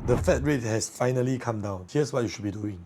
the Fed rate has finally come down. Here's what you should be doing.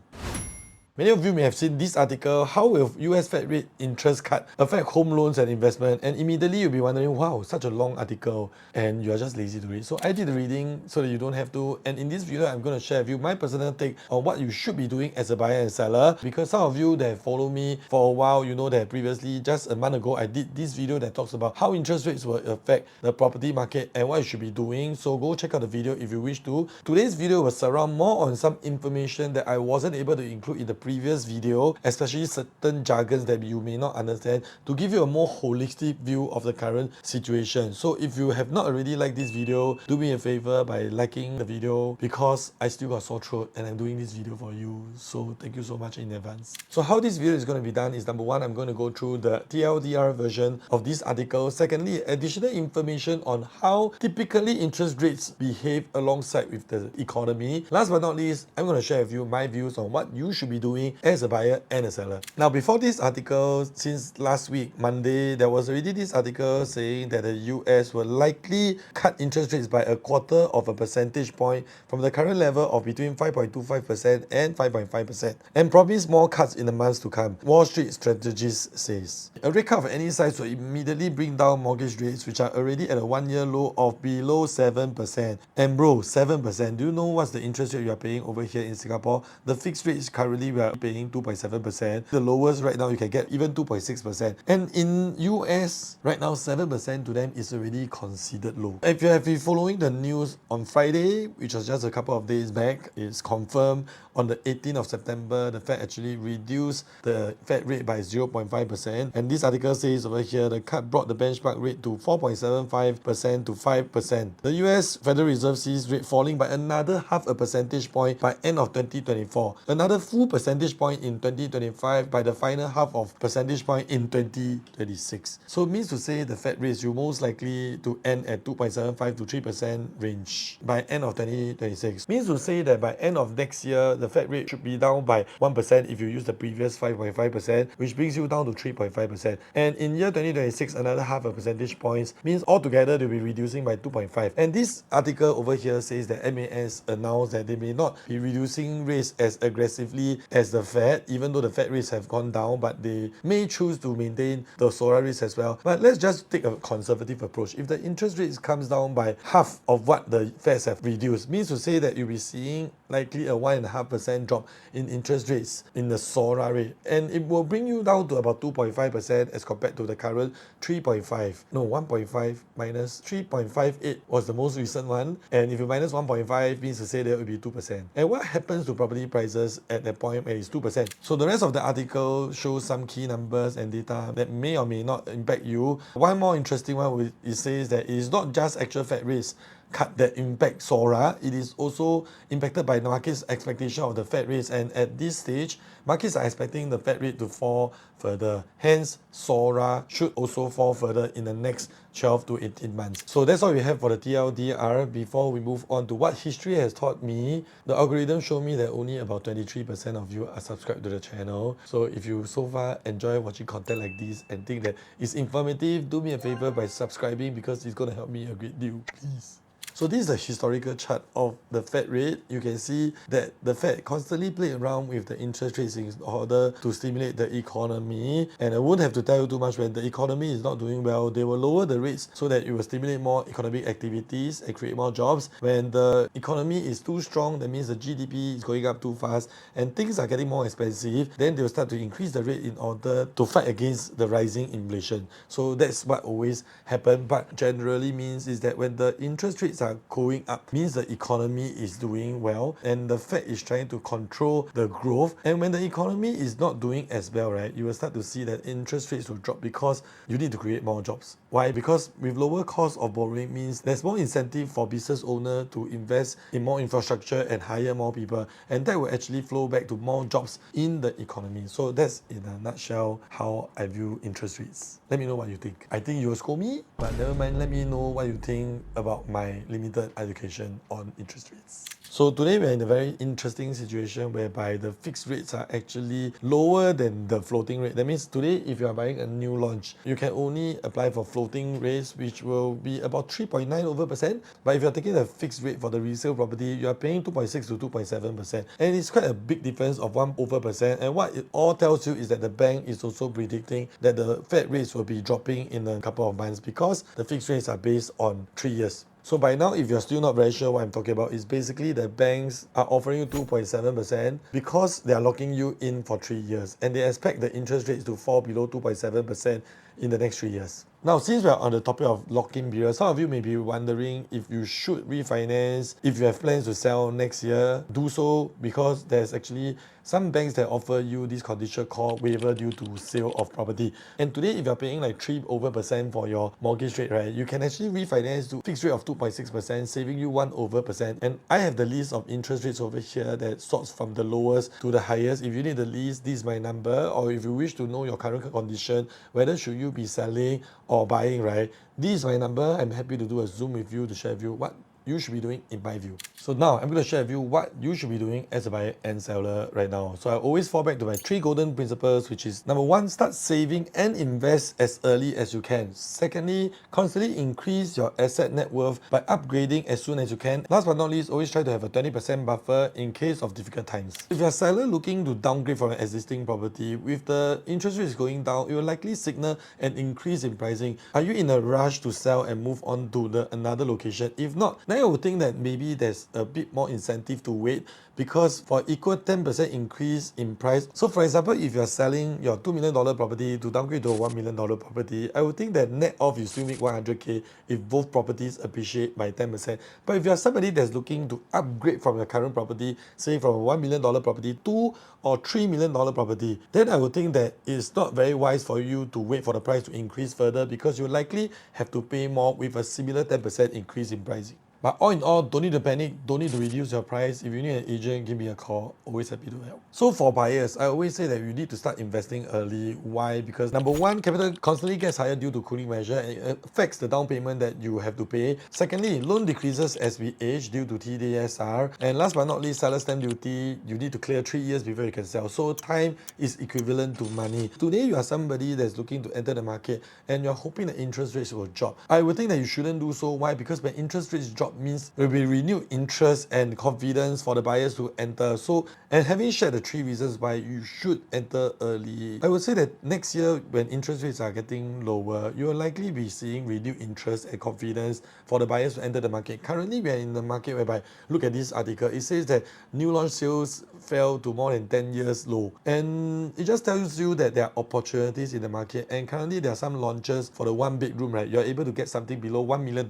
Many of you may have seen this article, how will US Fed rate interest cut affect home loans and investment? And immediately you'll be wondering, wow, such a long article and you're just lazy to read. So I did the reading so that you don't have to. And in this video, I'm going to share with you my personal take on what you should be doing as a buyer and seller. Because some of you that have followed me for a while, you know that previously, just a month ago, I did this video that talks about how interest rates will affect the property market and what you should be doing. So go check out the video if you wish to. Today's video will surround more on some information that I wasn't able to include in the previous video, especially certain jargons that you may not understand, to give you a more holistic view of the current situation. So if you have not already liked this video, do me a favor by liking the video, because I still got sore throat and I'm doing this video for you. So thank you so much in advance. So how this video is going to be done is, number one, I'm going to go through the TLDR version of this article. Secondly, additional information on how typically interest rates behave alongside with the economy. Last but not least, I'm going to share with you my views on what you should be doing as a buyer and a seller. Now, before this article, since last week, Monday, there was already this article saying that the US will likely cut interest rates by 1/4 of a percentage point from the current level of between 5.25% and 5.5%, and promise more cuts in the months to come, Wall Street strategist says. A rate cut of any size will immediately bring down mortgage rates, which are already at a one-year low of below 7%. And bro, 7%, do you know what's the interest rate you are paying over here in Singapore? The fixed rate is currently we are paying 2.7%. The lowest right now you can get even 2.6%. And in US right now, 7% to them is already considered low. If you have been following the news on Friday, which was just a couple of days back, it's confirmed on the 18th of September, the Fed actually reduced the Fed rate by 0.5%. And this article says over here, the cut brought the benchmark rate to 4.75% to 5%. The US Federal Reserve sees rate falling by another 0.5 percentage point by end of 2024. Another full percentage point in 2025 by the final 0.5 percentage point in 2026. So it means to say the Fed rates will most likely to end at 2.75 to 3% range by end of 2026. Means to say that by end of next year, the Fed rate should be down by 1% if you use the previous 5.5%, which brings you down to 3.5%. And in year 2026, another 0.5 percentage points, means altogether they'll be reducing by 2.5. And this article over here says that MAS announced that they may not be reducing rates as aggressively as the Fed, even though the Fed rates have gone down, but they may choose to maintain the SORA rates as well. But let's just take a conservative approach. If the interest rates comes down by half of what the Feds have reduced, means to say that you'll be seeing likely a 1.5% drop in interest rates in the SORA rate, and it will bring you down to about 2.5% as compared to the current 3.5. No, 1.5 minus 3.58 was the most recent one, and if you minus 1.5 means to say that it will be 2%. And what happens to property prices at that point when it's 2%? So the rest of the article shows some key numbers and data that may or may not impact you. One more interesting one, it says that it is not just actual Fed rates cut that impact SORA, it is also impacted by the market's expectation of the Fed rates, and at this stage, markets are expecting the Fed rate to fall further. Hence, SORA should also fall further in the next 12 to 18 months. So that's all we have for the TLDR. Before we move on to what history has taught me, the algorithm showed me that only about 23% of you are subscribed to the channel. So if you so far enjoy watching content like this and think that it's informative, do me a favor by subscribing, because it's going to help me a great deal, please. So this is a historical chart of the Fed rate. You can see that the Fed constantly played around with the interest rates in order to stimulate the economy. And I won't have to tell you too much, when the economy is not doing well, they will lower the rates so that it will stimulate more economic activities and create more jobs. When the economy is too strong, that means the GDP is going up too fast and things are getting more expensive, then they will start to increase the rate in order to fight against the rising inflation. So that's what always happens, but generally means is that when the interest rates are going up, means the economy is doing well and the Fed is trying to control the growth. And when the economy is not doing as well, right, you will start to see that interest rates will drop because you need to create more jobs. Why? Because with lower cost of borrowing means there's more incentive for business owner to invest in more infrastructure and hire more people, and that will actually flow back to more jobs in the economy. So that's in a nutshell how I view interest rates. Let me know what you think. I think you will scold me, but never mind, let me know what you think about my limited education on interest rates. So today we're in a very interesting situation whereby the fixed rates are actually lower than the floating rate. That means today if you are buying a new launch, you can only apply for floating rates, which will be about 3.9%. But if you're taking the fixed rate for the resale property, you are paying 2.6 to 2.7%. And it's quite a big difference of 1%. And what it all tells you is that the bank is also predicting that the Fed rates will be dropping in a couple of months because the fixed rates are based on 3 years. So by now, if you're still not very sure what I'm talking about, is basically the banks are offering you 2.7% because they are locking you in for 3 years and they expect the interest rates to fall below 2.7% in the next 3 years. Now, since we are on the topic of lock-in period, some of you may be wondering if you should refinance, if you have plans to sell next year, do so, because there's actually some banks that offer you this condition called waiver due to sale of property. And today, if you're paying like 3% for your mortgage rate, right, you can actually refinance to fixed rate of 2.6%, saving you 1%. And I have the list of interest rates over here that sorts from the lowest to the highest. If you need the list, this is my number. Or if you wish to know your current condition, whether should you be selling or buying, right? This is my number. I'm happy to do a Zoom with you to share with you what you should be doing in my view. So now I'm going to share with you what you should be doing as a buyer and seller right now. So I always fall back to my 3 golden principles, which is number 1, start saving and invest as early as you can. Secondly, constantly increase your asset net worth by upgrading as soon as you can. Last but not least, always try to have a 20% buffer in case of difficult times. If you're a seller looking to downgrade from an existing property, with the interest rates going down, it will likely signal an increase in pricing. Are you in a rush to sell and move on to another location? If not, then I would think that maybe there's a bit more incentive to wait, because for equal 10% increase in price. So for example, if you're selling your $2 million property to downgrade to a $1 million property, I would think that net off you still make 100k if both properties appreciate by 10%. But if you're somebody that's looking to upgrade from your current property, say from a $1 million property to or $3 million property, then I would think that it's not very wise for you to wait for the price to increase further, because you likely have to pay more with a similar 10% increase in pricing. But all in all, don't need to panic, don't need to reduce your price. If you need an agent, give me a call. Always happy to help. So for buyers, I always say that you need to start investing early. Why? Because number 1, capital constantly gets higher due to cooling measure and it affects the down payment that you have to pay. Secondly, loan decreases as we age due to TLDR. And last but not least, seller stamp duty, you need to clear 3 years before you can sell. So time is equivalent to money. Today, you are somebody that's looking to enter the market and you're hoping the interest rates will drop. I would think that you shouldn't do so. Why? Because when interest rates drop means there will be renewed interest and confidence for the buyers to enter. So, and having shared the 3 reasons why you should enter early, I would say that next year when interest rates are getting lower, you will likely be seeing renewed interest and confidence for the buyers to enter the market. Currently, we are in the market whereby, look at this article, it says that new launch sales fell to more than 10 years low. And it just tells you that there are opportunities in the market, and currently there are some launches for the 1 bedroom, right? You're able to get something below $1 million.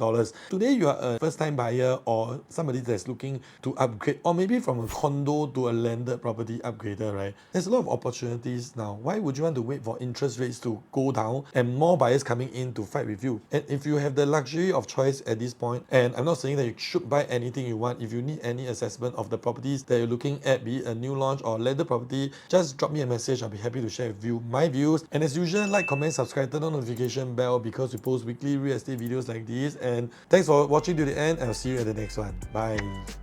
Today, you are a first-time buyer or somebody that's looking to upgrade, or maybe from a condo to a landed property upgrader, right? There's a lot of opportunities now. Why would you want to wait for interest rates to go down and more buyers coming in to fight with you? And if you have the luxury of choice at this point, and I'm not saying that you should buy anything you want, if you need any assessment of the properties that you're looking at, be it a new launch or landed property, just drop me a message. I'll be happy to share with you my views. And as usual, like, comment, subscribe, turn on notification bell, because we post weekly real estate videos like this. And thanks for watching to the end, and I'll see you at the next one. Bye.